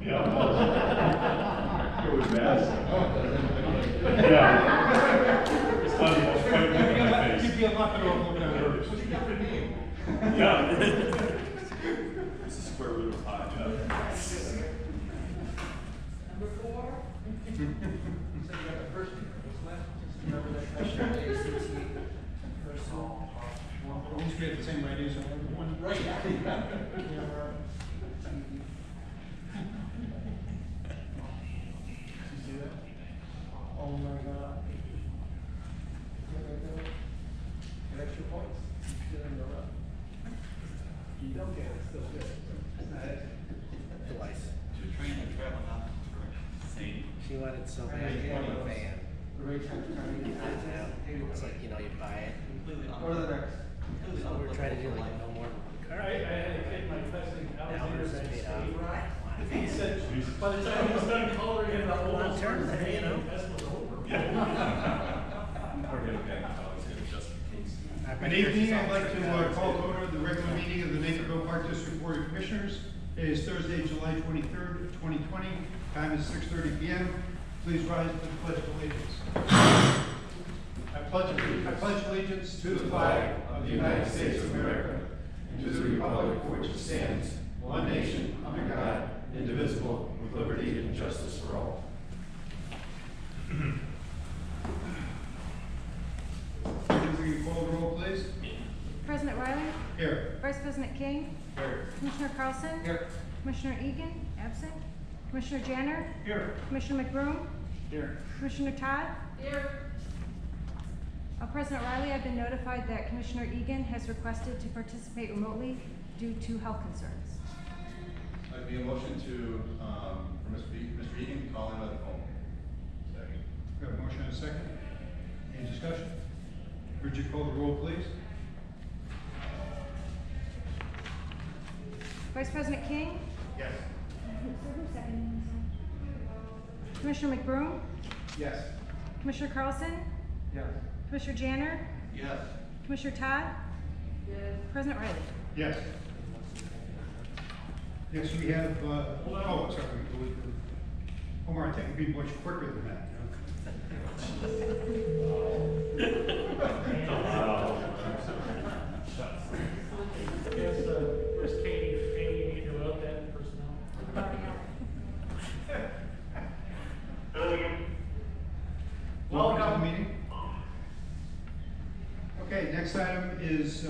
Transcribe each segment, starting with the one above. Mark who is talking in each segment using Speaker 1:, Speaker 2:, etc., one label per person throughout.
Speaker 1: Yeah. It was bad. Yeah. It's funny, that's quite big on my face.
Speaker 2: You'd be a lot better off looking at her.
Speaker 1: Yeah. It's the square root of pi. Yeah.
Speaker 3: Number 4.
Speaker 2: So you got the first one. What's left? Just remember that question. Personal. Well, at least we have the same ideas on everyone. Right. You see that? Oh my God. Get extra points. Get in the row. You don't get it, it's still good. It's not extra.
Speaker 4: Twice.
Speaker 5: To train and travel out for same.
Speaker 4: She wanted so bad to get a van. It's like, you know, you buy it.
Speaker 5: Completely
Speaker 2: Or the next.
Speaker 5: completely
Speaker 4: So we're trying to do
Speaker 5: unapplicable
Speaker 4: like
Speaker 5: for
Speaker 4: no more than one car.
Speaker 6: I had a kid in my class in
Speaker 4: Now
Speaker 6: Alexander
Speaker 4: hers is
Speaker 6: State.
Speaker 4: paid off.
Speaker 6: He said, by the time he was done coloring in the whole
Speaker 4: Long term, you know.
Speaker 6: test was over.
Speaker 1: Or get a bank account, just in case.
Speaker 2: Good evening, I'd like to call to order the regular meeting of the Naperville Park District Board of Commissioners. It is Thursday, July 23rd, 2020. Time is 6:30 p.m. Please rise to the Pledge of Allegiance. I pledge allegiance to the flag of the United States of America and to the republic for which it stands, one nation, under God, indivisible, with liberty and justice for all. Will you call the roll, please?
Speaker 7: President Riley,
Speaker 2: Here.
Speaker 7: Vice President King,
Speaker 2: Here.
Speaker 7: Commissioner Carlson,
Speaker 2: Here.
Speaker 7: Commissioner Egan, absent, Commissioner Janner,
Speaker 2: Here.
Speaker 7: Commissioner McBroom,
Speaker 2: Here.
Speaker 7: Commissioner Todd.
Speaker 3: Here.
Speaker 7: President Riley, I've been notified that Commissioner Egan has requested to participate remotely due to health concerns.
Speaker 8: I'd be a motion to, for Mr. Egan to call in by the phone. Second.
Speaker 2: We have a motion and a second. Any discussion? Bridget, call the roll, please.
Speaker 7: Vice President King,
Speaker 8: Yes.
Speaker 7: Commissioner McBroom,
Speaker 2: Yes.
Speaker 7: Commissioner Carlson,
Speaker 2: Yes.
Speaker 7: Commissioner Janner,
Speaker 8: Yes.
Speaker 7: Commissioner Todd,
Speaker 3: Yes.
Speaker 7: President Riley.
Speaker 2: Yes. Next we have, oh, sorry. Omar, I think it'd be much quicker than that.
Speaker 6: Yes, where's Katie? Katie, you need to vote that personnel.
Speaker 2: Welcome to the meeting. Okay, next item is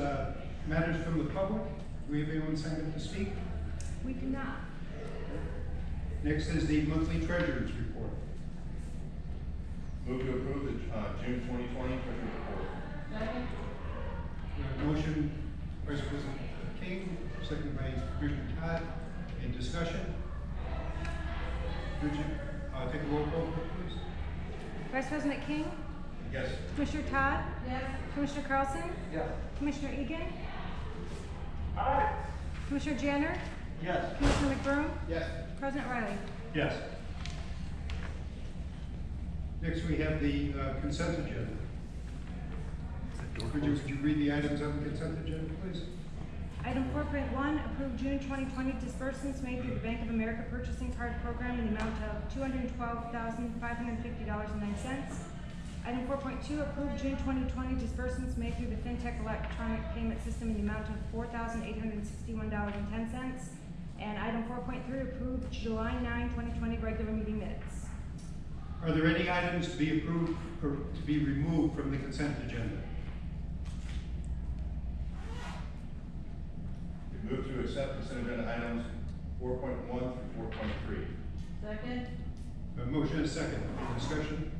Speaker 2: matters from the public. Do we have anyone signed up to speak?
Speaker 7: We do not.
Speaker 2: Next is the monthly treasurer's report.
Speaker 8: Move to approve the June 2020 treasurer's report.
Speaker 3: Second.
Speaker 2: We have a motion, Vice President King, seconded by Commissioner Todd. Any discussion? Bridget, take a roll call, please.
Speaker 7: Vice President King,
Speaker 8: Yes.
Speaker 7: Commissioner Todd,
Speaker 3: Yes.
Speaker 7: Commissioner Carlson,
Speaker 2: Yes.
Speaker 7: Commissioner Egan,
Speaker 6: Aye.
Speaker 7: Commissioner Janner,
Speaker 2: Yes.
Speaker 7: Commissioner McBroom,
Speaker 2: Yes.
Speaker 7: President Riley.
Speaker 2: Yes. Next, we have the consent agenda. Bridget, would you read the items on the consent agenda, please?
Speaker 7: Item 4.1, approve June 2020 disbursements made through the Bank of America Purchasing Card Program in the amount of $212,550.09. Item 4.2, approve June 2020 disbursements made through the FinTech electronic payment system in the amount of $4,861.10. And item 4.3, approve July 9, 2020 regular meeting minutes.
Speaker 2: Are there any items to be approved or to be removed from the consent agenda?
Speaker 8: We move to accept consent agenda items 4.1 through 4.3.
Speaker 3: Second.
Speaker 2: A motion and a second. Any discussion?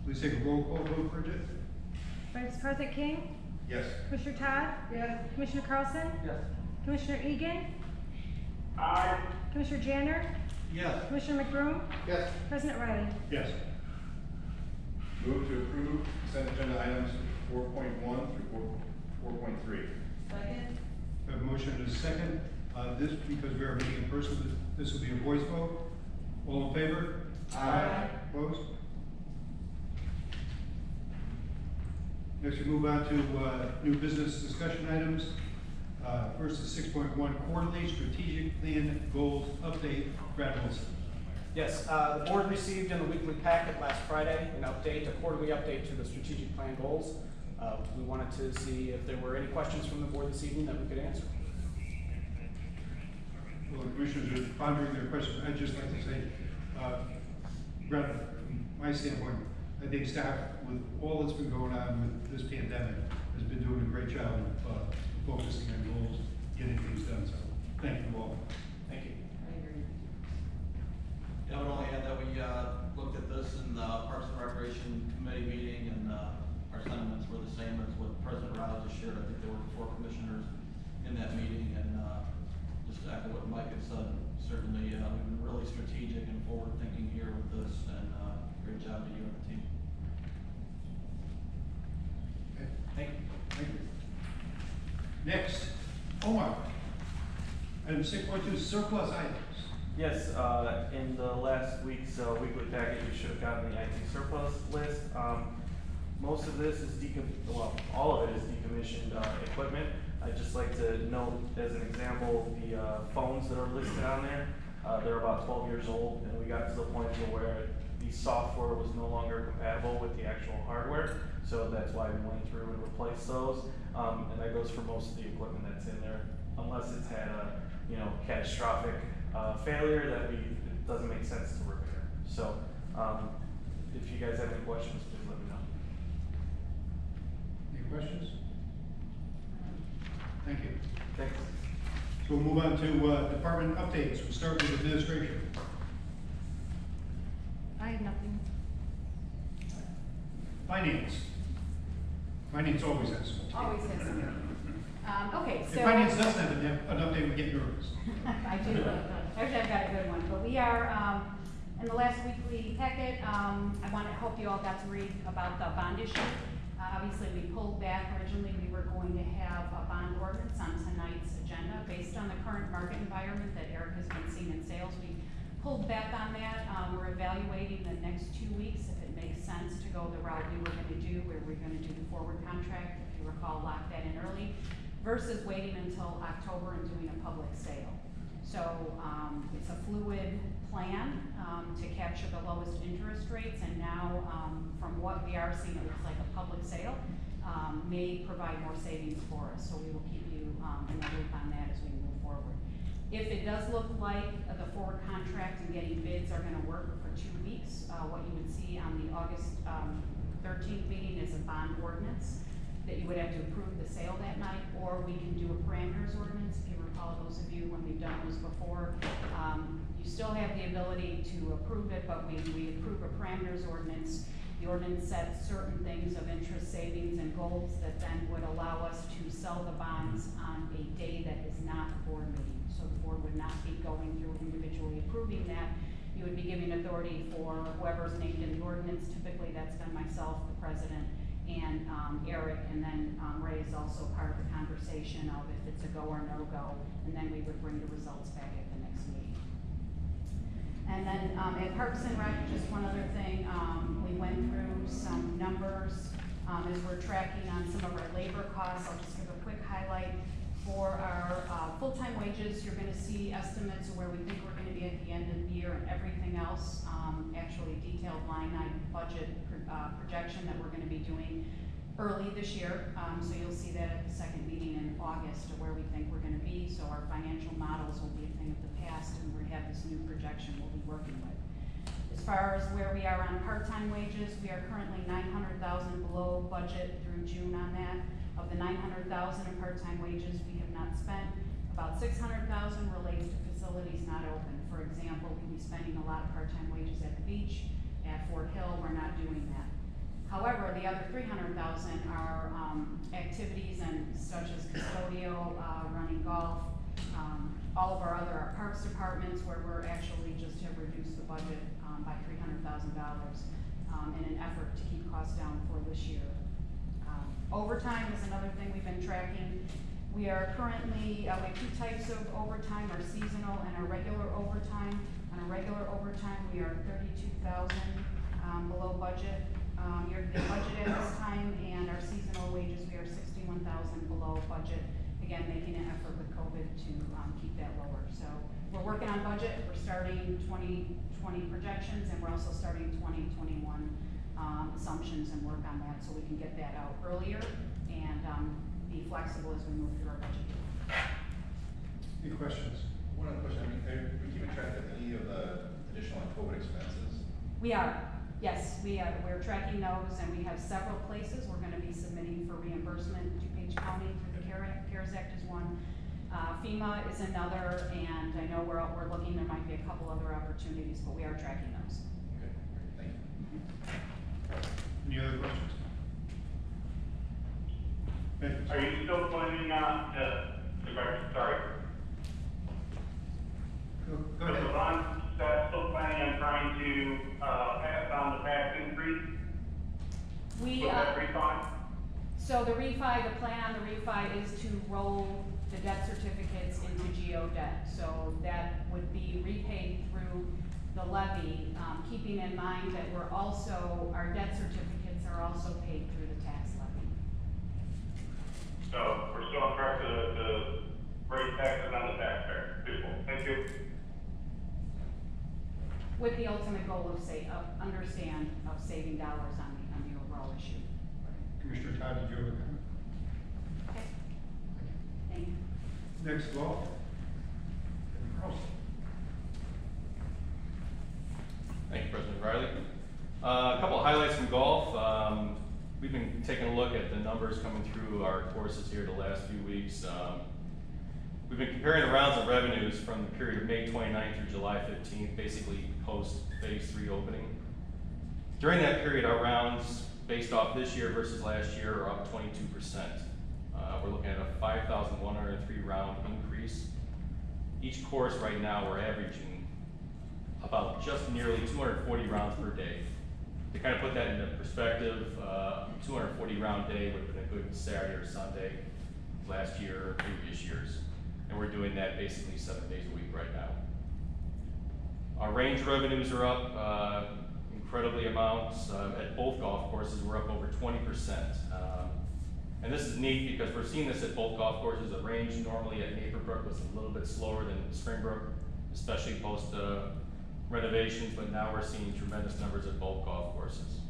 Speaker 2: Please take a roll call vote, Bridget.
Speaker 7: Vice President King,
Speaker 8: Yes.
Speaker 7: Commissioner Todd,
Speaker 3: Yes.
Speaker 7: Commissioner Carlson,
Speaker 2: Yes.
Speaker 7: Commissioner Egan,
Speaker 6: Aye.
Speaker 7: Commissioner Janner,
Speaker 2: Yes.
Speaker 7: Commissioner McBroom,
Speaker 2: Yes.
Speaker 7: President Riley.
Speaker 2: Yes.
Speaker 8: Move to approve consent agenda items 4.1 through 4.3.
Speaker 3: Second.
Speaker 2: A motion and a second. This, because we are meeting in person, this will be a voice vote. All in favor?
Speaker 3: Aye.
Speaker 2: Opposed? Next, we move on to new business discussion items. First is 6.1 quarterly strategic plan goals update. Brad Wilson.
Speaker 9: Yes, the board received in the weekly packet last Friday a quarterly update to the strategic plan goals. We wanted to see if there were any questions from the board this evening that we could answer.
Speaker 2: Well, the commissioners are pondering their questions. I'd just like to say, Brad, from my standpoint, I think staff, with all that's been going on with this pandemic, has been doing a great job of focusing on goals, getting things done. So, thank you all.
Speaker 9: Thank you.
Speaker 5: I would only add that we looked at this in the Parks and Recreation Committee meeting, and our sentiments were the same as what President Rao just shared. I think there were 4 commissioners in that meeting, and just to echo what Mike had said, certainly we've been really strategic and forward-thinking here with this, and great job to you and the team.
Speaker 2: Okay.
Speaker 9: Thank you.
Speaker 2: Thank you. Next, Omar. Item 6.2, surplus items.
Speaker 10: Yes, in the last week's weekly packet, you should have gotten the IT surplus list. Most of this is all of it is decommissioned equipment. I'd just like to note as an example, the phones that are listed on there, they're about 12 years old, and we got to the point where the software was no longer compatible with the actual hardware, so that's why we went through and replaced those. And that goes for most of the equipment that's in there, unless it's had a catastrophic failure that it doesn't make sense to repair. So if you guys have any questions, please let me know.
Speaker 2: Any questions? Thank you.
Speaker 10: Thanks.
Speaker 2: So we'll move on to department updates. We'll start with administration.
Speaker 7: I have nothing.
Speaker 2: Finance. Finance always has some.
Speaker 3: Always has something. Okay,
Speaker 2: If
Speaker 3: so.
Speaker 2: finance doesn't have an update, we get nervous.
Speaker 3: I do. Actually, I've got a good one, but we are, in the last weekly packet, I hope you all got to read about the bond issue. Obviously, we pulled back. Originally, we were going to have a bond ordinance on tonight's agenda based on the current market environment that Eric has been seeing in sales. We pulled back on that. We're evaluating the next 2 weeks if it makes sense to go the route we were going to do, where we're going to do the forward contract, if you recall, lock that in early, versus waiting until October and doing a public sale. So it's a fluid plan to capture the lowest interest rates, and now from what we are seeing, it looks like a public sale may provide more savings for us. So we will keep you in the loop on that as we move forward. If it does look like the forward contract and getting bids are going to work for 2 weeks, what you would see on the August 13th meeting is a bond ordinance that you would have to approve the sale that night, or we can do a parameters ordinance. If you recall, those of you when we've done those before, you still have the ability to approve it, but we approve a parameters ordinance. The ordinance sets certain things of interest savings and goals that then would allow us to sell the bonds on a day that is not a board meeting. So the board would not be going through individually approving that. You would be giving authority for whoever's named in the ordinance. Typically, that's been myself, the president, and Eric, and then Ray is also part of the conversation of if it's a go or no go, and then we would bring the results back at the next meeting. And then at Parks and Rec, just one other thing, we went through some numbers as we're tracking on some of our labor costs. I'll just give a quick highlight. For our full-time wages, you're going to see estimates of where we think we're going to be at the end of the year, and everything else, actually detailed line item budget projection that we're going to be doing early this year. So you'll see that at the second meeting in August of where we think we're going to be. So our financial models will be a thing of the past, and we have this new projection we'll be working with. As far as where we are on part-time wages, we are currently $900,000 below budget through June on that. Of the $900,000 in part-time wages we have not spent, about $600,000 relates to facilities not open. For example, we'll be spending a lot of part-time wages at the beach, at Fort Hill. We're not doing that. However, the other $300,000 are activities and such as custodial, running golf, all of our other parks departments where we're actually just have reduced the budget by $300,000 in an effort to keep costs down for this year. Overtime is another thing we've been tracking. We are currently, we have 2 types of overtime, our seasonal and our regular overtime. On our regular overtime, we are $32,000 below budget. Year-to-date budget at this time, and our seasonal wages, we are $61,000 below budget. again, making an effort with COVID to keep that lower. So we're working on budget. We're starting 2020 projections, and we're also starting 2021 assumptions and work on that so we can get that out earlier and be flexible as we move through our budget.
Speaker 2: Any questions?
Speaker 8: One other question, I mean, are we keeping track of any of the additional COVID expenses?
Speaker 3: We are, yes, we're tracking those, and we have several places we're gonna be submitting for reimbursement. DuPage County through the CARES Act is one. FEMA is another, and I know we're looking, there might be a couple other opportunities, but we are tracking those.
Speaker 8: Okay, great, thank you.
Speaker 2: Any other questions? Ben?
Speaker 1: Are you still planning on, sorry.
Speaker 2: Go ahead.
Speaker 1: So I'm still planning on trying to, pass on the tax increase?
Speaker 3: We,
Speaker 1: With that refund?
Speaker 3: so the refi, the plan on the refi is to roll the debt certificates into GO debt. So that would be repaid through the levy, keeping in mind that we're also, our debt certificates are also paid through the tax levy.
Speaker 1: So we're still on track to raise taxes on the taxpayer. Beautiful, thank you.
Speaker 3: With the ultimate goal of saving dollars on the overall issue.
Speaker 2: Commissioner Todd, did you have a comment?
Speaker 3: Okay. Thank you.
Speaker 2: Next, golf. Kevin Carlson.
Speaker 11: Thank you, President Riley. A couple of highlights from golf. We've been taking a look at the numbers coming through our courses here the last few weeks. We've been comparing the rounds of revenues from the period of May 29th through July 15th, basically post Phase 3 opening. During that period, our rounds, based off this year versus last year, are up 22%. We're looking at a 5,103 round increase. Each course right now, we're averaging about just nearly 240 rounds per day. To kind of put that into perspective, 240 round day would have been a good Saturday or Sunday last year or previous years. And we're doing that basically 7 days a week right now. Our range revenues are up incredibly amounts. At both golf courses, we're up over 20%. And this is neat because we're seeing this at both golf courses. The range normally at Naperbrook was a little bit slower than Springbrook, especially post renovations, but now we're seeing tremendous numbers at both golf courses.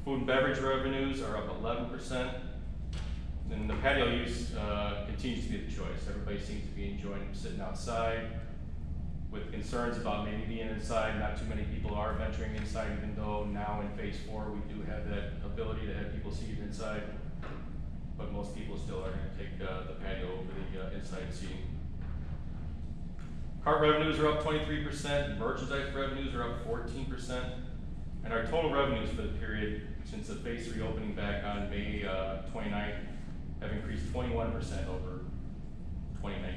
Speaker 11: Food and beverage revenues are up 11%. And the patio use continues to be the choice. Everybody seems to be enjoying sitting outside. With concerns about maybe being inside, not too many people are venturing inside, even though now in Phase 4 we do have that ability to have people seated inside. But most people still are going to take the patio over the inside seating. Cart revenues are up 23%, merchandise revenues are up 14%, and our total revenues for the period since the Phase 3 opening back on May 29th have increased 21% over 2019.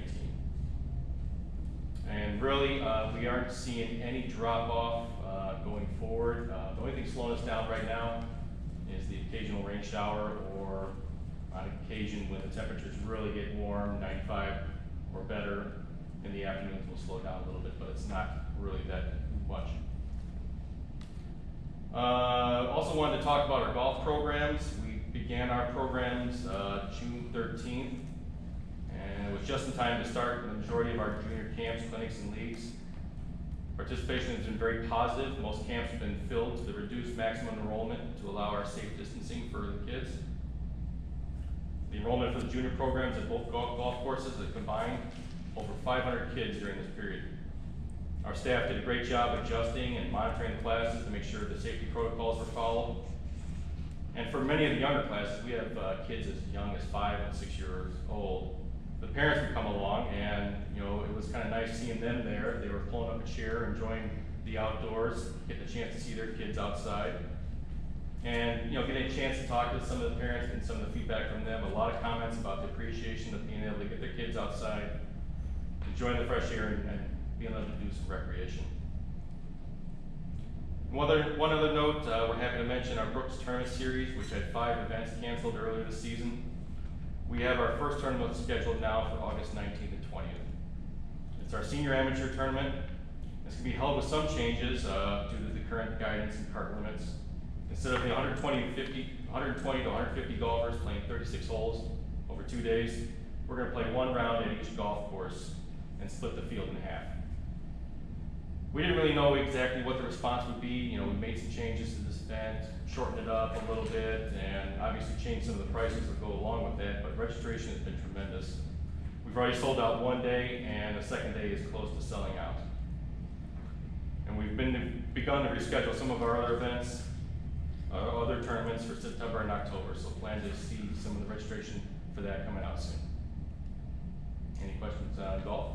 Speaker 11: And really, we aren't seeing any drop off going forward. The only thing slowing us down right now is the occasional rain shower, or on occasion when the temperatures really get warm, 95 or better, in the afternoons will slow down a little bit, but it's not really that much. Also wanted to talk about our golf programs. We began our programs June 13th, and it was just in time to start the majority of our junior camps, clinics, and leagues. Participation has been very positive. Most camps have been filled to the reduced maximum enrollment to allow our safe distancing for the kids. The enrollment for the junior programs at both golf courses has combined over 500 kids during this period. Our staff did a great job adjusting and monitoring the classes to make sure the safety protocols were followed. And for many of the younger classes, we have kids as young as 5 and 6 years old. The parents would come along, and it was kind of nice seeing them there. They were pulling up a chair, enjoying the outdoors, getting a chance to see their kids outside. And getting a chance to talk to some of the parents and some of the feedback from them. A lot of comments about the appreciation of being able to get their kids outside, enjoying the fresh air, and being able to do some recreation. One other note, we're happy to mention our Brooks Tournament Series, which had 5 events canceled earlier this season. We have our first tournament scheduled now for August 19th and 20th. It's our senior amateur tournament. This can be held with some changes due to the current guidance and cart limits. Instead of the 120 to 150 golfers playing 36 holes over 2 days, We're gonna play one round at each golf course and split the field in half. We didn't really know exactly what the response would be. You know, we made some changes to this event, shortened it up a little bit, and obviously changed some of the prices that go along with that, but registration has been tremendous. We've already sold out one day, and the second day is close to selling out. And we've begun to reschedule some of our other events, other tournaments for September and October, so plan to see some of the registration for that coming out soon. Any questions on golf?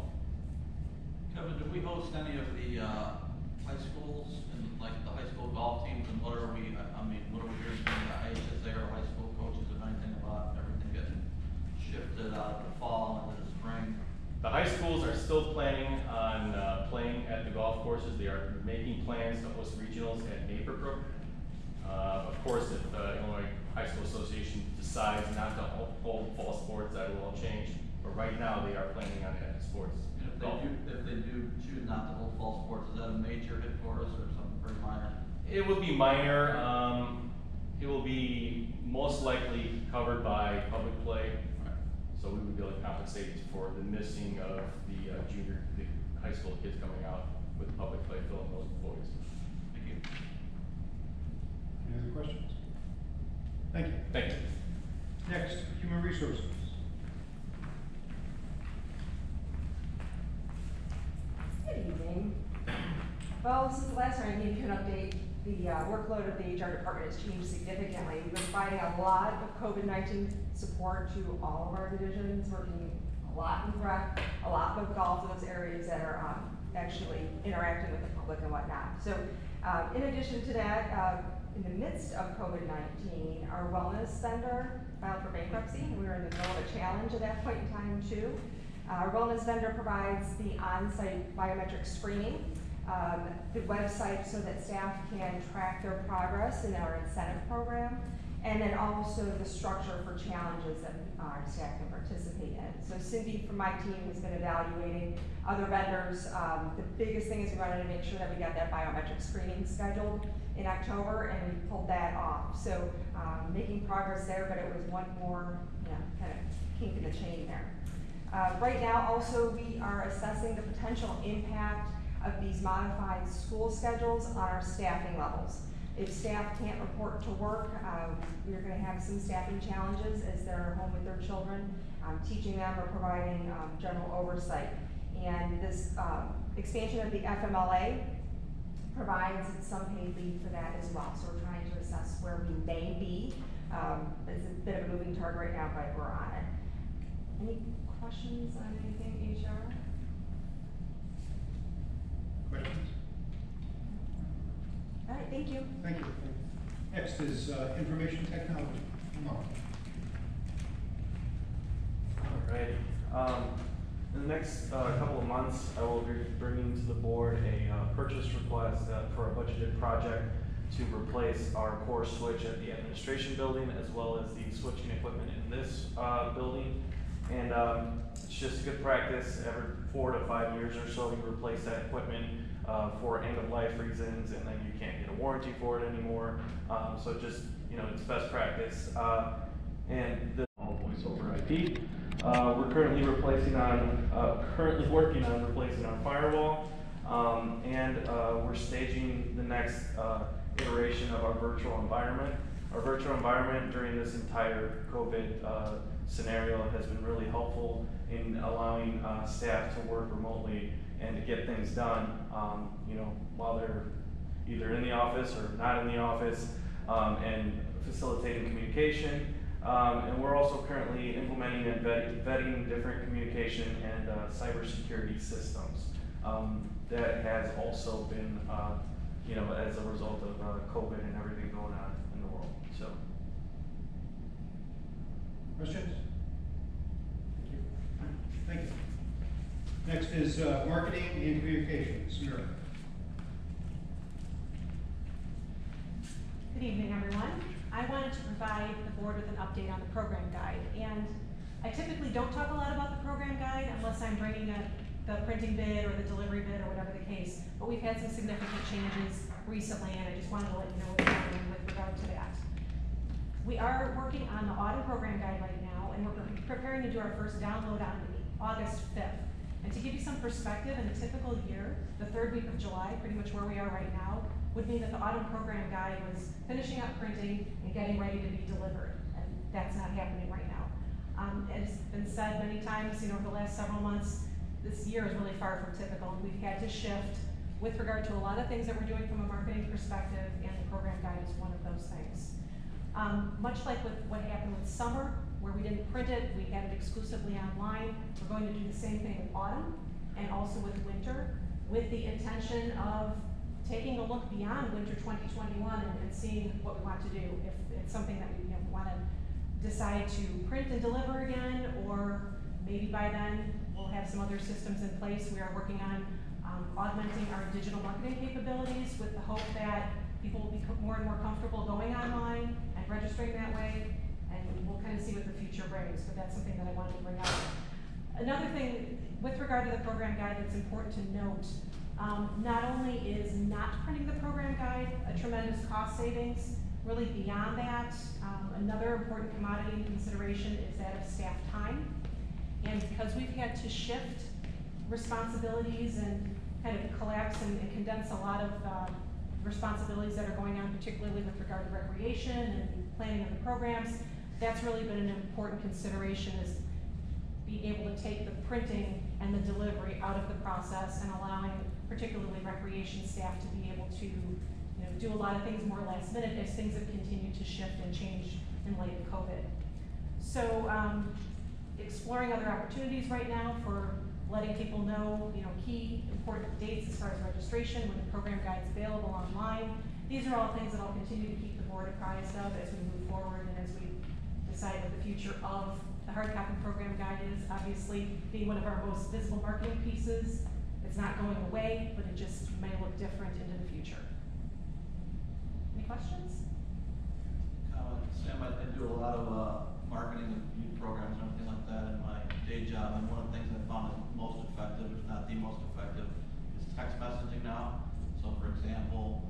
Speaker 5: Kevin, do we host any of the high schools and like the high school golf teams, and what are we hearing from the IHSA or high school coaches of anything about everything getting shifted out of the fall into the spring?
Speaker 11: The high schools are still planning on playing at the golf courses. They are making plans to host regionals at Naperville. Of course, if the Illinois High School Association decides not to hold fall sports, that will all change. But right now, they are planning on having sports.
Speaker 5: If they do choose not to hold fall sports, is that a major hit for us or something pretty minor?
Speaker 11: It would be minor. It will be most likely covered by public play. So we would be able to compensate for the missing of the high school kids coming out with public play, filling those voids.
Speaker 5: Thank you.
Speaker 2: Any other questions? Thank you.
Speaker 11: Thank you.
Speaker 2: Next, Human Resources.
Speaker 12: Good evening. Well, since the last time I gave you an update, the workload of the HR department has changed significantly. We've been providing a lot of COVID-19 support to all of our divisions, working a lot with rec, a lot with golf, those areas that are actually interacting with the public and whatnot. So in addition to that, in the midst of COVID-19, our wellness vendor filed for bankruptcy. We were in the middle of a challenge at that point in time too. Our wellness vendor provides the on-site biometric screening, the website so that staff can track their progress in our incentive program, and then also the structure for challenges that our staff can participate in. So Cindy from my team has been evaluating other vendors. The biggest thing is we wanted to make sure that we got that biometric screening scheduled in October, and we pulled that off. So making progress there, but it was one more kind of kink in the chain there. Right now also we are assessing the potential impact of these modified school schedules on our staffing levels. If staff can't report to work, we're going to have some staffing challenges as they're home with their children, teaching them or providing general oversight. And this expansion of the FMLA provides some paid leave for that as well. So we're trying to assess where we may be. It's a bit of a moving target right now, but we're on it. Any questions on anything HR?
Speaker 2: Questions?
Speaker 12: All right, thank you.
Speaker 2: Thank you. Next is information technology. Mark.
Speaker 10: Alrighty. In the next couple of months, I will be bringing to the board a purchase request for a budgeted project to replace our core switch at the administration building, as well as the switching equipment in this building. And it's just good practice. Every 4 to 5 years or so, you replace that equipment for end-of-life reasons, and then you can't get a warranty for it anymore. So just, it's best practice. And the voice over IP. We're currently working on replacing our firewall, and we're staging the next iteration of our virtual environment. Our virtual environment during this entire COVID scenario has been really helpful in allowing staff to work remotely and to get things done, while they're either in the office or not in the office, and facilitating communication. And we're also currently implementing and vetting different communication and cybersecurity systems. That has also been, as a result of COVID and everything going on in the world. So.
Speaker 2: Questions? Thank you. Next is marketing and communications. Mira.
Speaker 13: Good evening, everyone. I wanted to provide the board with an update on the program guide. And I typically don't talk a lot about the program guide unless I'm bringing the printing bid or the delivery bid or whatever the case. But we've had some significant changes recently, and I just wanted to let you know what's happening with regard to that. We are working on the autumn program guide right now, and we're preparing to do our first download on August 5th. And to give you some perspective, in a typical year, the third week of July, pretty much where we are right now, would mean that the autumn program guide was finishing up printing and getting ready to be delivered. And that's not happening right now. It's been said many times, over the last several months, this year is really far from typical, and we've had to shift with regard to a lot of things that we're doing from a marketing perspective, and the program guide is one of those things. Much like with what happened with summer, where we didn't print it, we had it exclusively online, we're going to do the same thing with autumn and also with winter, with the intention of taking a look beyond winter 2021 and seeing what we want to do. If it's something that we want to decide to print and deliver again, or maybe by then we'll have some other systems in place. We are working on augmenting our digital marketing capabilities with the hope that people will be more and more comfortable going online and registering that way, and we'll kind of see what the future brings, but that's something that I wanted to bring up. Another thing, with regard to the program guide, that's important to note, not only is not printing the program guide a tremendous cost savings, really beyond that, another important commodity consideration is that of staff time. And because we've had to shift responsibilities and kind of collapse and condense a lot of responsibilities that are going on, particularly with regard to recreation and planning of the programs, that's really been an important consideration, is being able to take the printing and the delivery out of the process and allowing particularly recreation staff to be able to do a lot of things more last minute as things have continued to shift and change in light of COVID. So exploring other opportunities right now for letting people know, key important dates as far as registration, when the program guide is available online. These are all things that I'll continue to keep the board apprised of as we move forward and as we decide what the future of the hard copy program guide is. Obviously, being one of our most visible marketing pieces, it's not going away, but it just may look different into the future. Any questions?
Speaker 5: Sam, I do a lot of marketing of youth programs and everything like that in my day job, and one of the things I found is most effective, if not the most effective, is text messaging now. So for example,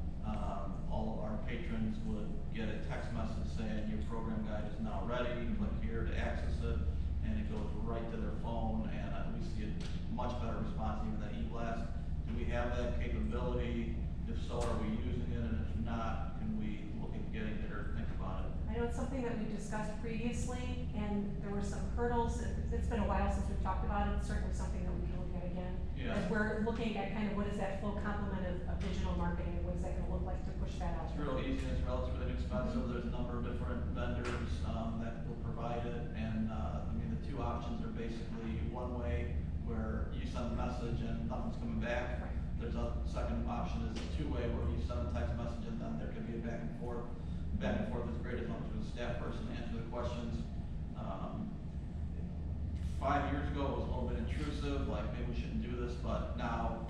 Speaker 5: all of our patrons would get a text message saying your program guide is now ready, click here to access it, and it goes right to their phone, and we see a much better response even than eBlast. Do we have that capability? If so, are we using it? And if not, can we look at getting it or think about it?
Speaker 13: I know it's something that we've discussed previously, and there were some hurdles. It's been a while since we've talked about it. It's certainly something that we can look at again.
Speaker 5: Yeah.
Speaker 13: As we're looking at kind of what is that full complement of digital marketing, and what is that going to look like to push that out?
Speaker 5: It's real easy and it's relatively inexpensive. There's a number of different vendors that will provide it, and the two options are basically one way where you send a message and nothing's coming back.
Speaker 13: Right.
Speaker 5: There's a second option is a two-way where you send a text message and then there can be a back and forth. Back and forth is great as long as there's a staff person to answer the questions. 5 years ago it was a little bit intrusive, like maybe we shouldn't do this, but now,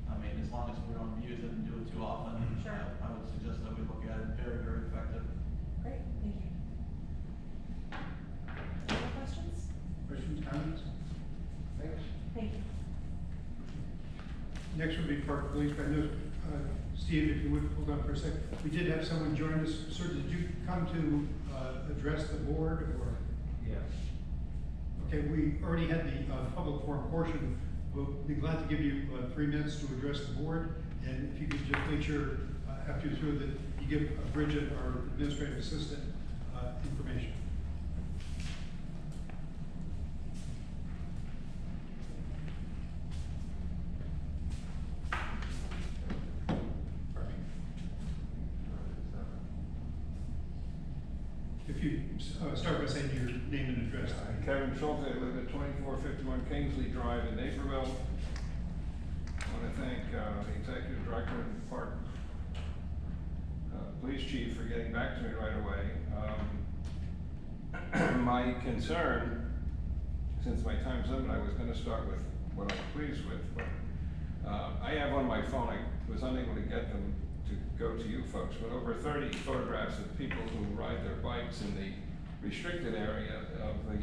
Speaker 5: as long as we don't abuse it and do it too often,
Speaker 13: Sure.
Speaker 5: I would suggest that we look at it. Very, very effective.
Speaker 13: Great, thank you. Any more questions?
Speaker 2: Questions, comments? Thanks.
Speaker 13: Thank you.
Speaker 2: Next would be Park Police. I know, Steve, if you would hold on for a second. We did have someone join us. Sir, did you come to address the board or?
Speaker 14: Yes.
Speaker 2: Okay, we already had the public forum portion. We'll be glad to give you 3 minutes to address the board. And if you could just make sure after you're through that you give Bridget, our administrative assistant, information. If you start by saying your name and address.
Speaker 14: Kevin Schulte, I live at 2451 Kingsley Drive in Naperville. I want to thank the Executive Director and Park Police Chief for getting back to me right away. My concern, since my time's limited, I was going to start with what I'm pleased with, but I have on my phone, I was unable to get them to go to you folks, but over 30 photographs of people who ride their bikes in the restricted area of the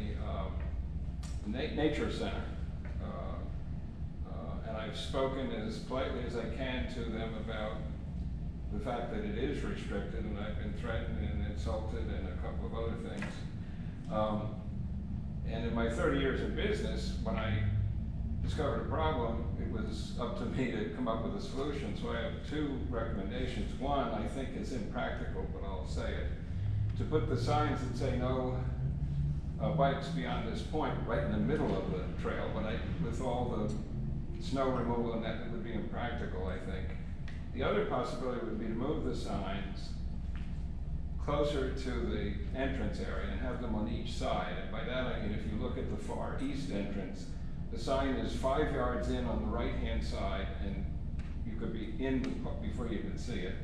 Speaker 14: nature center. And I've spoken as politely as I can to them about the fact that it is restricted, and I've been threatened and insulted and a couple of other things. And in my 30 years in business, when I discovered a problem, it was up to me to come up with a solution. So I have two recommendations. One, I think is impractical, but I'll say it. To put the signs that say no bikes beyond this point right in the middle of the trail, but with all the snow removal and that, it would be impractical, I think. The other possibility would be to move the signs closer to the entrance area and have them on each side. And by that I mean, if you look at the far east entrance, the sign is 5 yards in on the right-hand side, and you could be in before you even see it.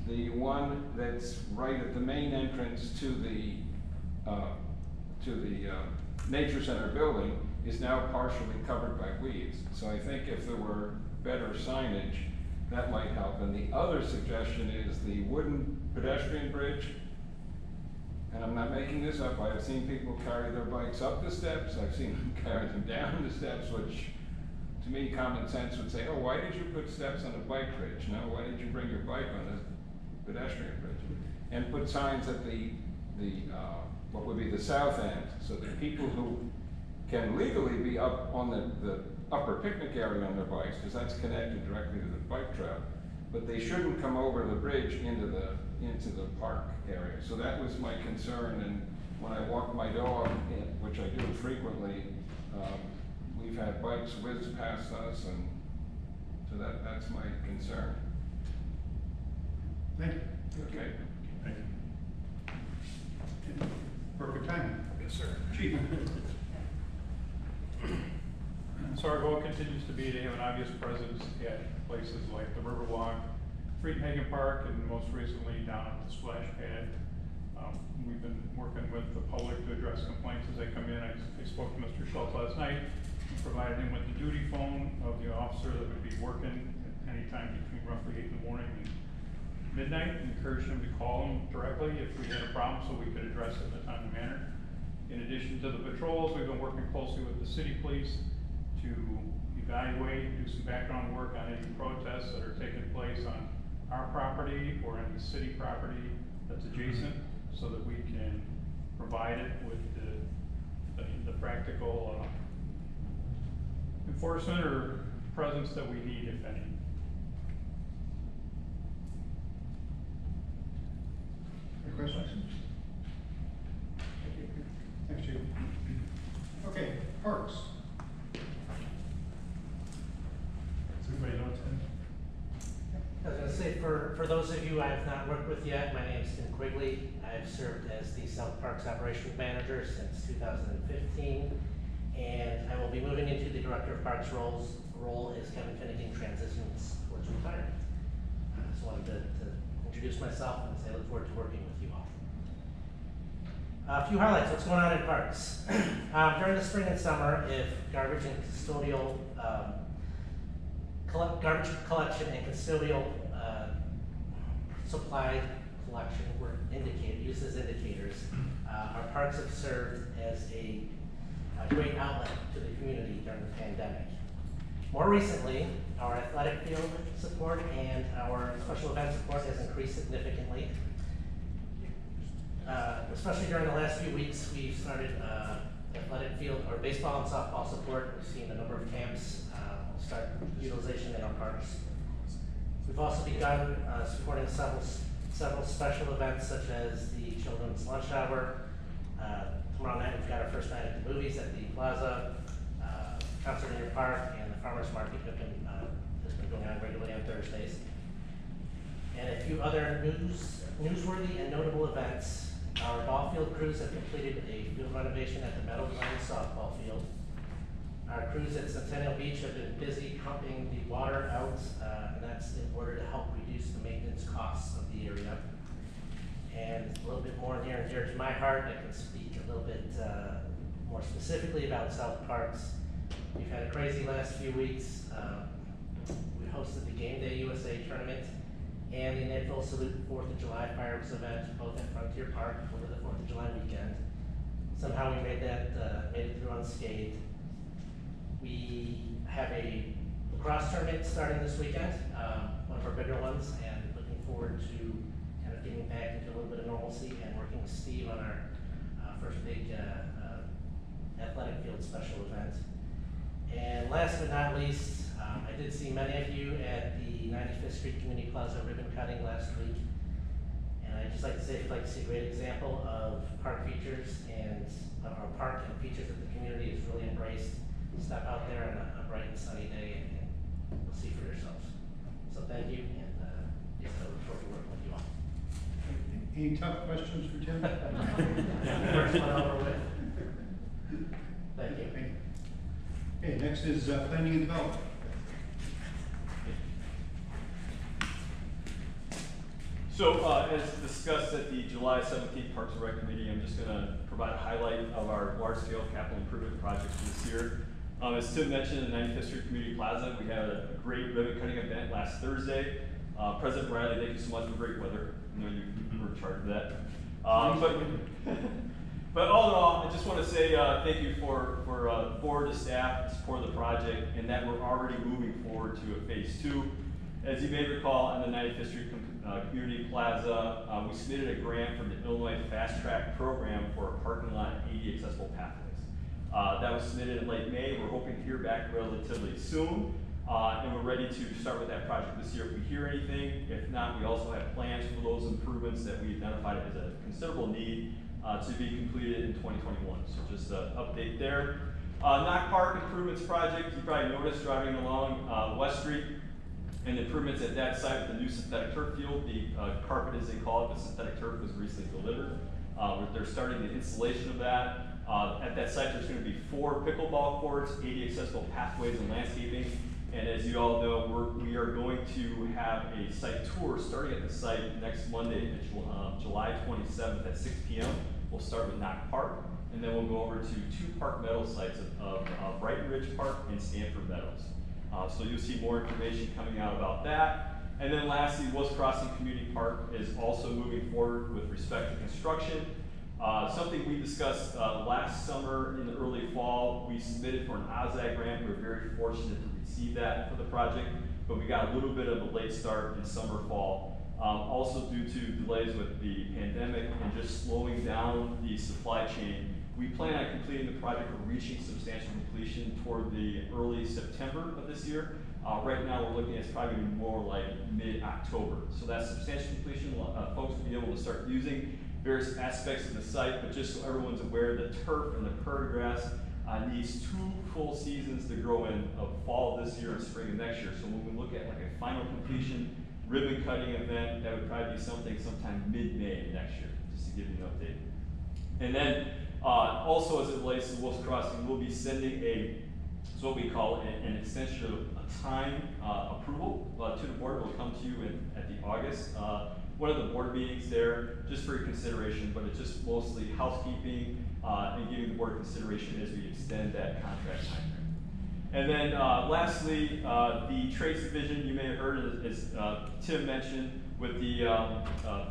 Speaker 14: The one that's right at the main entrance to the Nature Center building is now partially covered by weeds. So I think if there were better signage, that might help. And the other suggestion is the wooden pedestrian bridge. And I'm not making this up. I've seen people carry their bikes up the steps. I've seen them carry them down the steps, which to me, common sense would say, oh, why did you put steps on a bike bridge? No, why did you bring your bike on a pedestrian bridge? And put signs at what would be the south end, so that people who can legally be up on the upper picnic area on their bikes, because that's connected directly to the bike trail, but they shouldn't come over the bridge into the park area. So that was my concern, and when I walk my dog, which I do frequently, we've had bikes whiz past us, and so that's my concern.
Speaker 2: Thank you.
Speaker 14: Okay.
Speaker 2: Thank you. Perfect timing.
Speaker 14: Yes, sir.
Speaker 2: Chief.
Speaker 1: So our goal continues to be to have an obvious presence at places like the Riverwalk, Friedhagen Park, and most recently down at the splash pad. We've been working with the public to address complaints as they come in. I spoke to Mr. Schultz last night and provided him with the duty phone of the officer that would be working at any time between roughly 8 in the morning and midnight, and encouraged him to call him directly if we had a problem so we could address it in a timely manner. In addition to the patrols, we've been working closely with the city police to evaluate, do some background work on any protests that are taking place on our property or on the city property that's adjacent, so that we can provide it with the practical enforcement or presence that we need, if any.
Speaker 2: Any questions? Thanks, Chief. Okay, Parks. Does everybody know what's in?
Speaker 4: I was gonna say, for those of you I have not worked with yet, my name is Tim Quigley. I've served as the South Parks Operations Manager since 2015, and I will be moving into the Director of Parks role as Kevin Finnegan transitions towards retirement. So I wanted to introduce myself and say I look forward to working with you all. A few highlights, what's going on in parks. During the spring and summer, if garbage and custodial garbage collection and custodial supply collection were used as indicators. Our parks have served as a great outlet to the community during the pandemic. More recently, our athletic field support and our special event support has increased significantly. Especially during the last few weeks, we've started athletic field or baseball and softball support. We've seen a number of camps start utilization in our parks. We've also begun supporting several special events, such as the children's lunch hour. Tomorrow night we've got our first night at the movies at the Plaza, concert in your park, and the farmers market has been going on regularly on Thursdays. And a few other newsworthy and notable events. Our ball field crews have completed a field renovation at the Meadow Glen softball field. Our crews at Centennial Beach have been busy pumping the water out, and that's in order to help reduce the maintenance costs of the area. And a little bit more near and dear to my heart, I can speak a little bit more specifically about South Parks. We've had a crazy last few weeks. We hosted the Game Day USA tournament and the Naperville Salute 4th of July fireworks event, both at Frontier Park over the 4th of July weekend. Somehow we made it through unscathed. We have a lacrosse tournament starting this weekend, one of our bigger ones, and looking forward to kind of getting back into a little bit of normalcy and working with Steve on our first big athletic field special event. And last but not least, I did see many of you at the 95th Street Community Plaza ribbon cutting last week. And I'd just like to say, if you'd like to see a great example of park features and our park and features that the community has really embraced, step out there on a bright and sunny day and you'll see for yourselves. So thank you, and yes, I look forward to working with you all.
Speaker 2: Any tough questions for Tim?
Speaker 4: First one over with. Thank you.
Speaker 2: Okay, next is planning and development.
Speaker 15: So, as discussed at the July 17th Parks and Rec Committee, I'm just going to provide a highlight of our large-scale capital improvement project for this year. As Tim mentioned, in the 95th Street Community Plaza, we had a great ribbon cutting event last Thursday. President Riley, thank you so much for great weather. I know you were in charge of that. But all in all, I just want to say thank you for the board, the staff, the support of the project, and that we're already moving forward to a phase 2. As you may recall, on the 95th Street Community Plaza, we submitted a grant from the Illinois Fast Track Program for a parking lot and ADA accessible pathways. That was submitted in late May. We're hoping to hear back relatively soon, and we're ready to start with that project this year if we hear anything. If not, we also have plans for those improvements that we identified as a considerable need to be completed in 2021. So just an update there. Knock Park Improvements Project, you probably noticed driving along West Street, and improvements at that site with the new synthetic turf field. The carpet, as they call it, the synthetic turf was recently delivered. They're starting the installation of that. At that site, there's going to be 4 pickleball courts, 80 accessible pathways and landscaping. And as you all know, we are going to have a site tour starting at the site next Monday, July 27th at 6 p.m. We'll start with Knock Park, and then we'll go over to 2 Park Meadows sites of Brighton Ridge Park and Stanford Meadows. So you'll see more information coming out about that. And then lastly, Woods Crossing Community Park is also moving forward with respect to construction. Something we discussed last summer in the early fall, we submitted for an OZAG grant. We were very fortunate to receive that for the project, but we got a little bit of a late start in summer, fall. Also due to delays with the pandemic and just slowing down the supply chain, we plan on completing the project or reaching substantial completion toward the early September of this year. Right now, we're looking at probably more like mid-October. So that substantial completion, folks will be able to start using various aspects of the site, but just so everyone's aware, the turf and the prairie grass needs 2 full seasons to grow in of fall of this year and spring of next year. So when we look at like a final completion ribbon cutting event, that would probably be something sometime mid-May next year, just to give you an update. And then also as it relates to Wolf's Crossing, we'll be sending it's what we call an extension of a time approval to the board. Will come to you at the August. One of the board meetings there, just for your consideration, but it's just mostly housekeeping and giving the board consideration as we extend that contract timeframe. And then lastly, the trades division, you may have heard, as Tim mentioned, with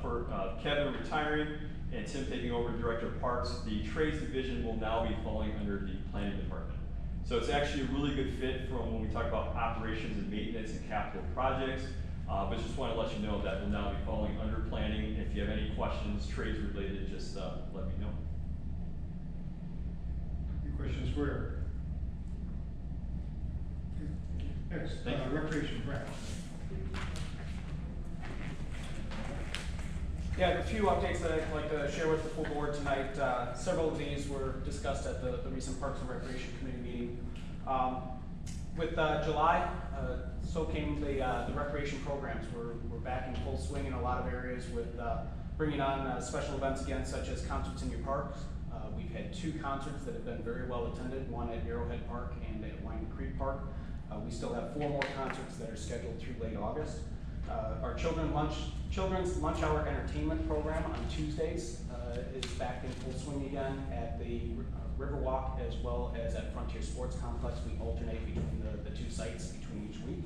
Speaker 15: for Kevin retiring and Tim taking over Director of Parks, the trades division will now be falling under the planning department. So it's actually a really good fit from when we talk about operations and maintenance and capital projects. But just want to let you know that will now be falling under planning. If you have any questions, trades related, just let me know.
Speaker 2: Any questions for Eric? Next, recreation, Brad.
Speaker 9: Yeah, a few updates that I'd like to share with the full board tonight. Several of these were discussed at the recent Parks and Recreation Committee meeting. With July, so came the recreation programs. We're back in full swing in a lot of areas with bringing on special events again, such as concerts in your parks. We've had 2 concerts that have been very well attended, one at Arrowhead Park and at Wine Creek Park. We still have 4 more concerts that are scheduled through late August. Our children's lunch hour entertainment program on Tuesdays is back in full swing again at the Riverwalk as well as at Frontier Sports Complex. We alternate between the 2 sites between each week.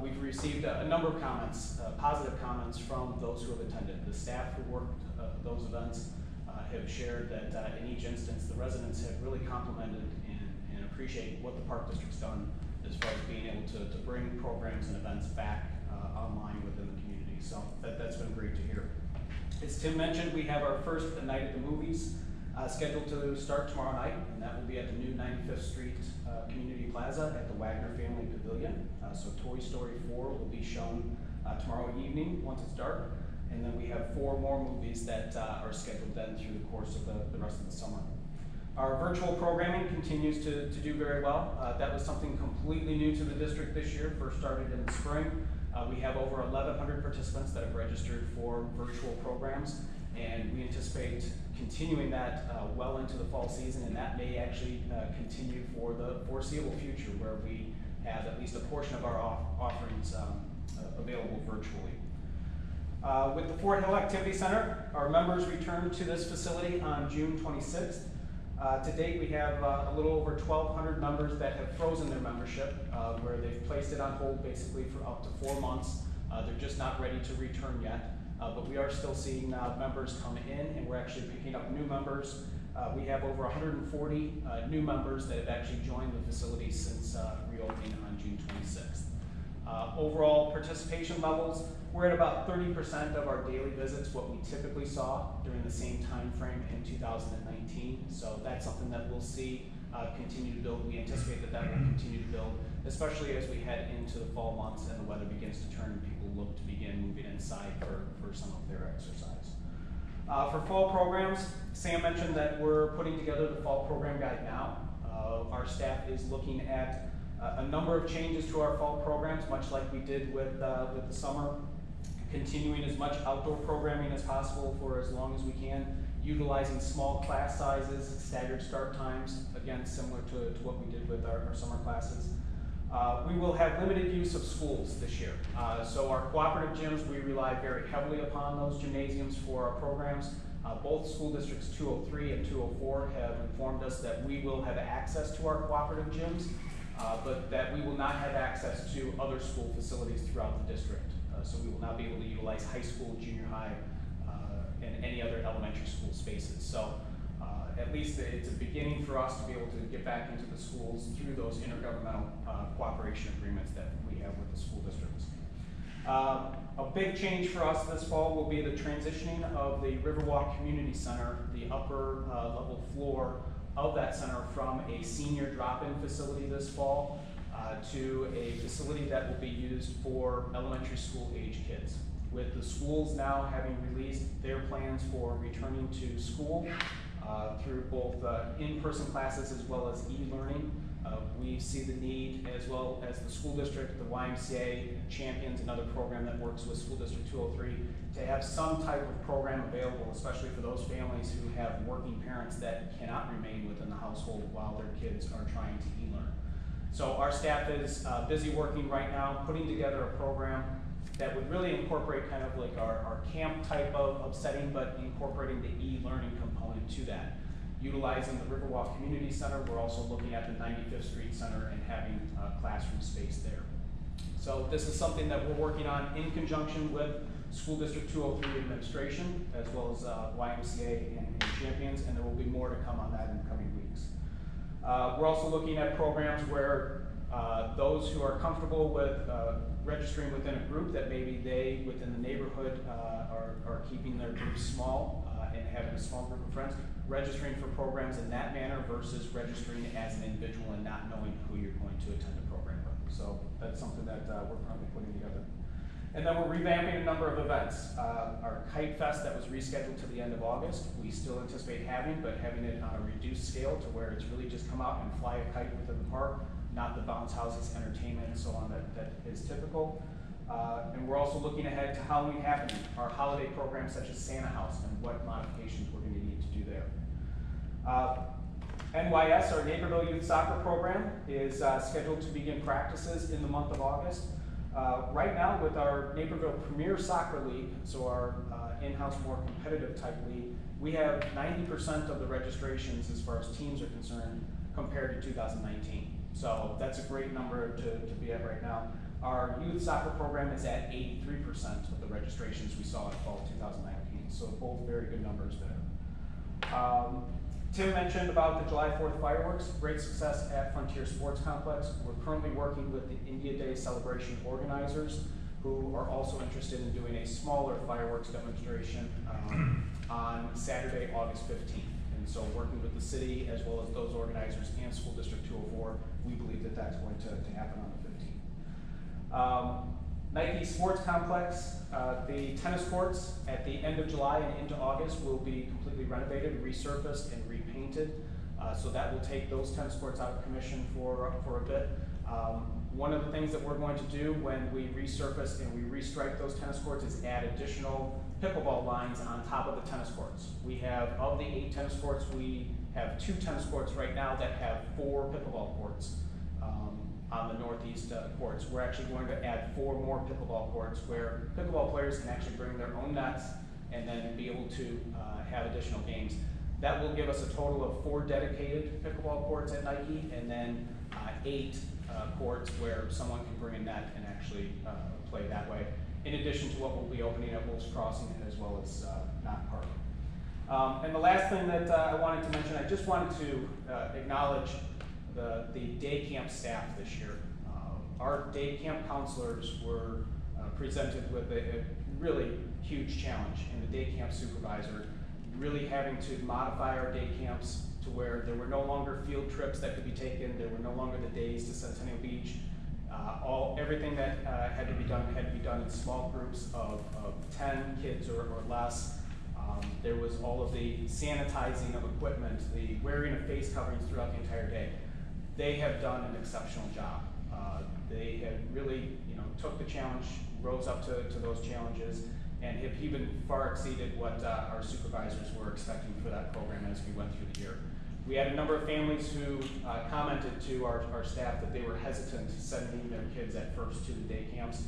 Speaker 9: We've received a number of comments, positive comments from those who have attended. The staff who worked those events have shared that in each instance the residents have really complimented and appreciate what the Park District's done as far as being able to bring programs and events back online within the community. So that's been great to hear. As Tim mentioned, we have our first night at the movies scheduled to start tomorrow night, and that will be at the new 95th Street Community Plaza at the Wagner Family Pavilion. So Toy Story 4 will be shown tomorrow evening once it's dark, and then we have 4 more movies that are scheduled then through the course of the rest of the summer. Our virtual programming continues to do very well. That was something completely new to the district this year, first started in the spring. We have over 1,100 participants that have registered for virtual programs, and we anticipate continuing that well into the fall season, and that may actually continue for the foreseeable future, where we have at least a portion of our offerings available virtually. With the Fort Hill Activity Center, our members returned to this facility on June 26th. To date, we have a little over 1,200 members that have frozen their membership, where they've placed it on hold basically for up to 4 months. They're just not ready to return yet. But we are still seeing members come in, and we're actually picking up new members. We have over 140 new members that have actually joined the facility since reopening on June 26th. Overall participation levels, we're at about 30% of our daily visits, what we typically saw during the same time frame in 2019. So that's something that we'll see continue to build. We anticipate that will continue to build, especially as we head into the fall months and the weather begins to turn and people look to begin moving inside for some of their exercise. For fall programs, Sam mentioned that we're putting together the fall program guide now. Our staff is looking at a number of changes to our fall programs, much like we did with the summer, continuing as much outdoor programming as possible for as long as we can, utilizing small class sizes, staggered start times, again, similar to what we did with our summer classes. We will have limited use of schools this year. So our cooperative gyms, we rely very heavily upon those gymnasiums for our programs. Both school districts 203 and 204 have informed us that we will have access to our cooperative gyms, but that we will not have access to other school facilities throughout the district. So we will not be able to utilize high school, junior high, and any other elementary school spaces. So at least it's a beginning for us to be able to get back into the schools through those intergovernmental cooperation agreements that we have with the school districts. A big change for us this fall will be the transitioning of the Riverwalk Community Center, the upper level floor of that center, from a senior drop-in facility this fall to a facility that will be used for elementary school age kids. With the schools now having released their plans for returning to school through both in-person classes as well as e-learning, we see the need, as well as the school district, the YMCA, Champions, another program that works with School District 203, to have some type of program available, especially for those families who have working parents that cannot remain within the household while their kids are trying to e-learn. So our staff is busy working right now, putting together a program that would really incorporate kind of like our camp type of setting, but incorporating the e-learning component to that. Utilizing the Riverwalk Community Center, we're also looking at the 95th Street Center and having classroom space there. So this is something that we're working on in conjunction with School District 203 administration, as well as YMCA and Champions, and there will be more to come on that in the coming weeks. We're also looking at programs where those who are comfortable with registering within a group, that maybe they, within the neighborhood, are keeping their groups small and having a small group of friends, registering for programs in that manner versus registering as an individual and not knowing who you're going to attend a program with. So that's something that we're currently putting together. And then we're revamping a number of events. Our Kite Fest that was rescheduled to the end of August, we still anticipate having, but having it on a reduced scale to where it's really just come out and fly a kite within the park, not the bounce houses, entertainment, and so on that is typical. And we're also looking ahead to Halloween Happening, our holiday programs such as Santa House, and what modifications we're going to need to do there. NYS, our Naperville Youth Soccer Program, is scheduled to begin practices in the month of August. Right now, with our Naperville Premier Soccer League, so our in-house, more competitive type league, we have 90% of the registrations as far as teams are concerned compared to 2019. So that's a great number to be at right now. Our youth soccer program is at 83% of the registrations we saw in fall 2019. So both very good numbers there. Tim mentioned about the July 4th fireworks, great success at Frontier Sports Complex. We're currently working with the India Day celebration organizers, who are also interested in doing a smaller fireworks demonstration on Saturday, August 15th. And And so working with the city as well as those organizers and School District 204, we believe that that's going to happen on the 15th. Nike Sports Complex, the tennis courts at the end of July and into August will be completely renovated, resurfaced, and repainted. So that will take those tennis courts out of commission for a bit. One of the things that we're going to do when we resurface and we restripe those tennis courts is add additional pickleball lines on top of the tennis courts. We have, of the 8 tennis courts, we have 2 tennis courts right now that have 4 pickleball courts on the northeast courts. We're actually going to add 4 more pickleball courts where pickleball players can actually bring their own nets and then be able to have additional games. That will give us a total of 4 dedicated pickleball courts at Nike, and then 8 courts where someone can bring a net and actually play that way, in addition to what will be opening at Wolf's Crossing as well as Knott Park. And the last thing that I wanted to mention, I just wanted to acknowledge the day camp staff this year. Our day camp counselors were presented with a really huge challenge, and the day camp supervisor really having to modify our day camps to where there were no longer field trips that could be taken, there were no longer the days to Centennial Beach. Everything that had to be done in small groups of 10 kids or less. There was all of the sanitizing of equipment, the wearing of face coverings throughout the entire day. They have done an exceptional job. They have really, took the challenge, rose up to those challenges, and have even far exceeded what our supervisors were expecting for that program as we went through the year. We had a number of families who commented to our staff that they were hesitant sending their kids at first to the day camps.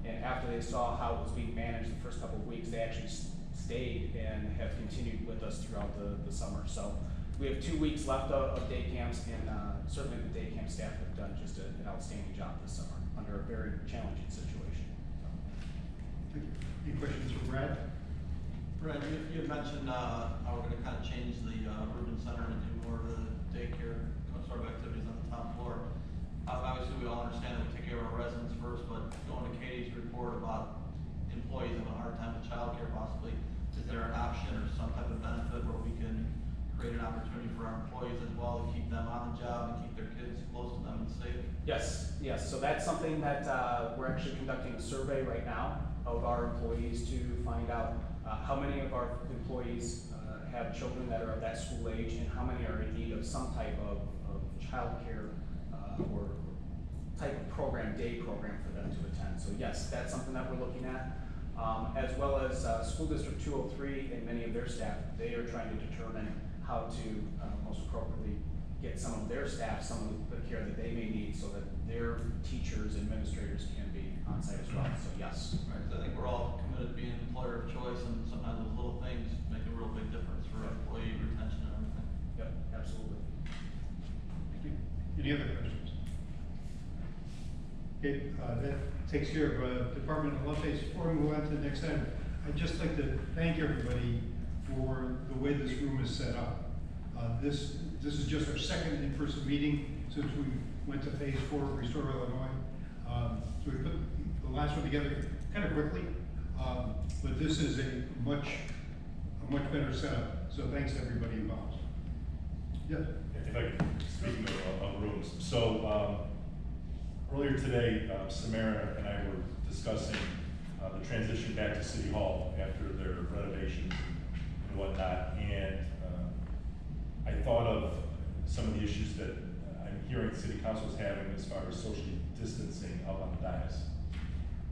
Speaker 9: And after they saw how it was being managed the first couple of weeks, they actually stayed and have continued with us throughout the summer. So we have 2 weeks left of day camps, and certainly the day camp staff have done just an outstanding job this summer under a very challenging situation.
Speaker 2: Any questions for Brad?
Speaker 5: Brad, you had mentioned how we're going to kind of change the Rubin Center and do more of the daycare sort of activities on the top floor. Obviously, we all understand that we take care of our residents first, but going to Katie's report about employees having a hard time with childcare possibly, is there an option or some type of benefit where we can create an opportunity for our employees as well to keep them on the job and keep their kids close to them and safe?
Speaker 9: Yes. So that's something that we're actually conducting a survey right now of our employees to find out how many of our employees have children that are of that school age, and how many are in need of some type of child care or type of program, day program for them to attend. So yes, that's something that we're looking at. As well as School District 203 and many of their staff, they are trying to determine how to most appropriately get some of their staff some of the care that they may need so that their teachers and administrators can be on site as well. So yes.
Speaker 5: Right, so I think we're all committed to being an employer of choice, and sometimes those little things make a real big difference for employee retention and everything.
Speaker 9: Yep, absolutely.
Speaker 2: Thank you. Any other questions? Okay, that takes care of departmental updates. Before we move on to the next item, I'd just like to thank everybody for the way this room is set up. This is just our second in-person meeting since we went to phase 4 of Restore Illinois. So we put the last one together kind of quickly, but this is a much better setup. So thanks to everybody involved. Yes.
Speaker 16: If I could, speaking of rooms, so earlier today, Samara and I were discussing the transition back to City Hall after their renovations and whatnot, and I thought of some of the issues that I'm hearing City Council is having as far as socially distancing up on the dais.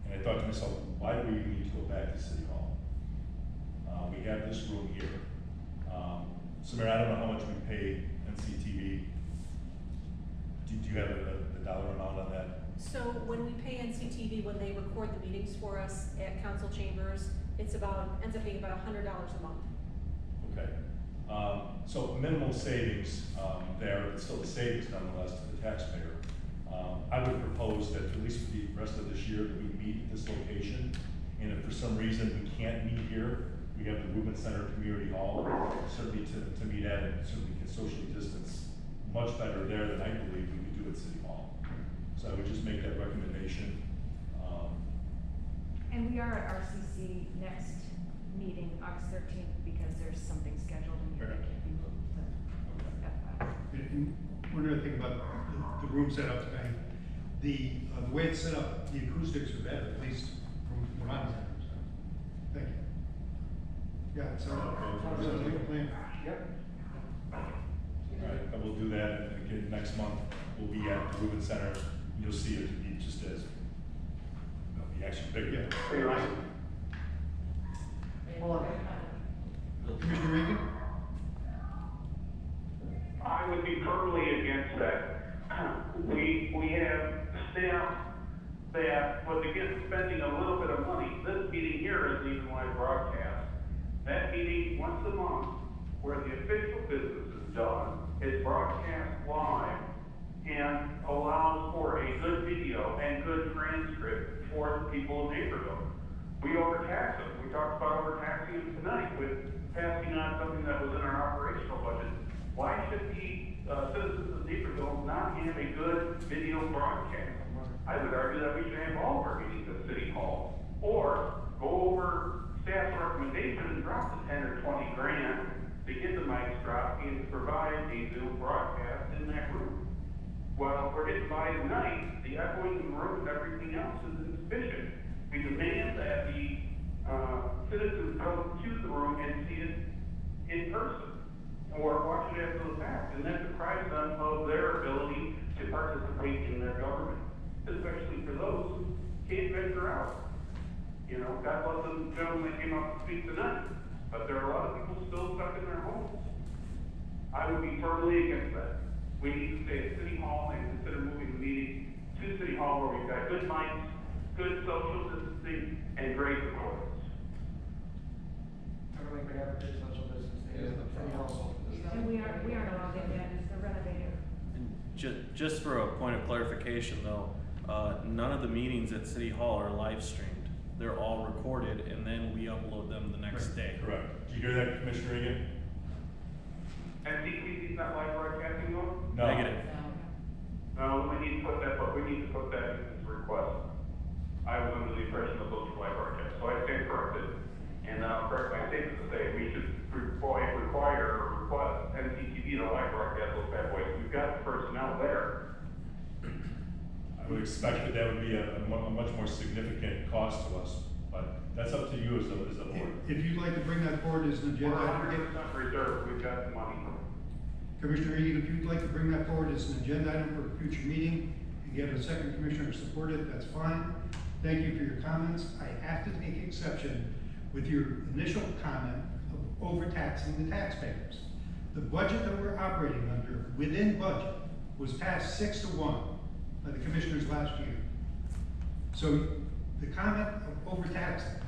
Speaker 16: And I thought to myself, why do we need to go back to City Hall? We have this room here. Samara, I don't know how much we pay NCTV. Do you have a dollar amount on that?
Speaker 13: So when we pay NCTV, when they record the meetings for us at council chambers, ends up being about $100 a month.
Speaker 16: Okay. So minimal savings there, but still a savings nonetheless to the taxpayer. I would propose that at least for the rest of this year that we meet at this location, and if for some reason we can't meet here, we have the Rubin Center Community Hall, certainly to meet at, and certainly can socially distance much better there than I believe we could do at City Hall. So I would just make that recommendation.
Speaker 7: And we are at RCC next meeting, August 13th, because there's something scheduled in here that can't be moved.
Speaker 2: And one other thing about the room setup tonight, the way it's set up, the acoustics are better, at least from what I'm hearing, so, thank you. Yeah, so, sounds like a plan.
Speaker 9: Yep.
Speaker 16: All right, I will do that, and again, next month, we'll be at the Rubin Center, you'll see it be just as, it'll be actually bigger.
Speaker 2: Commissioner Reagan?
Speaker 17: I would be firmly against that. We have staff that was against spending a little bit of money. This meeting here isn't even live broadcast. That meeting once a month, where the official business is done, is broadcast live and allows for a good video and good transcript for the people of Naperville. We overtax them. We talked about overtaxing them tonight with passing on something that was in our operational budget. Why should the citizens of Naperville not have a good video broadcast? I would argue that we should have all of our meetings at City Hall, or go over staff's recommendation and drop the 10 or 20 grand to get the mics dropped and to provide a Zoom broadcast in that room. Well, we're getting by tonight, the echoing in the room and everything else is insufficient. We demand that the citizens come to the room and see it in person, or watch it after the fact, and that deprives them of their ability to participate in their government, especially for those who can't venture out. You know, God bless the gentleman that came up to speak tonight, but there are a lot of people still stuck in their homes. I would be firmly against that. We need to stay at City Hall and consider moving the meeting to City Hall where we've got good mics, good social distancing, and great recordings.
Speaker 9: I don't think we have a good social distancing.
Speaker 7: And we aren't allowed in yet, they're renovating.
Speaker 10: Just for a point of clarification though, none of the meetings at City Hall are live streamed. They're all recorded and then we upload them the next day.
Speaker 16: Correct. Did you hear that, Commissioner Reagan?
Speaker 17: And CTC's not live broadcasting on?
Speaker 16: No.
Speaker 10: Negative.
Speaker 17: No, we need to put that in this request. I was under the impression that those were live broadcasts, so I stand corrected. And I'll correct my statement to say we should require or request NCTV to live broadcast those bad boys. We've got the personnel there.
Speaker 16: I would expect that would be a much more significant cost to us, but that's up to you as the board.
Speaker 2: If you'd like to bring that forward as an agenda
Speaker 17: We're
Speaker 2: item,
Speaker 17: 100% reserved, we've got the money.
Speaker 2: Commissioner Reagan, if you'd like to bring that forward as an agenda item for a future meeting, and get a second commissioner to support it, that's fine. Thank you for your comments. I have to take exception with your initial comment of overtaxing the taxpayers. The budget that we're operating under, within budget, was passed 6-1 by the commissioners last year. So the comment of overtaxing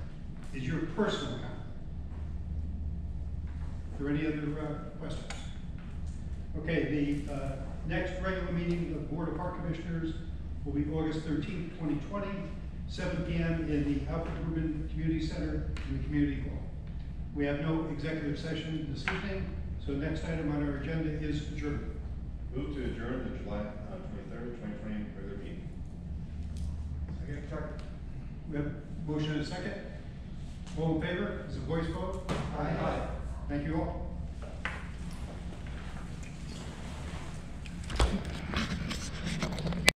Speaker 2: is your personal comment. Are there any other questions? Okay, the next regular meeting of the Board of Park Commissioners will be August 13th, 2020, 7 p.m. in the Alfred Rubin Community Center in the Community Hall. We have no executive session this evening, so next item on our agenda is adjournment.
Speaker 8: Move to adjourn the July 23rd, 2020 regular meeting.
Speaker 2: Second. We have a motion and a second. All in favor? Is a voice vote? Aye. Thank you all.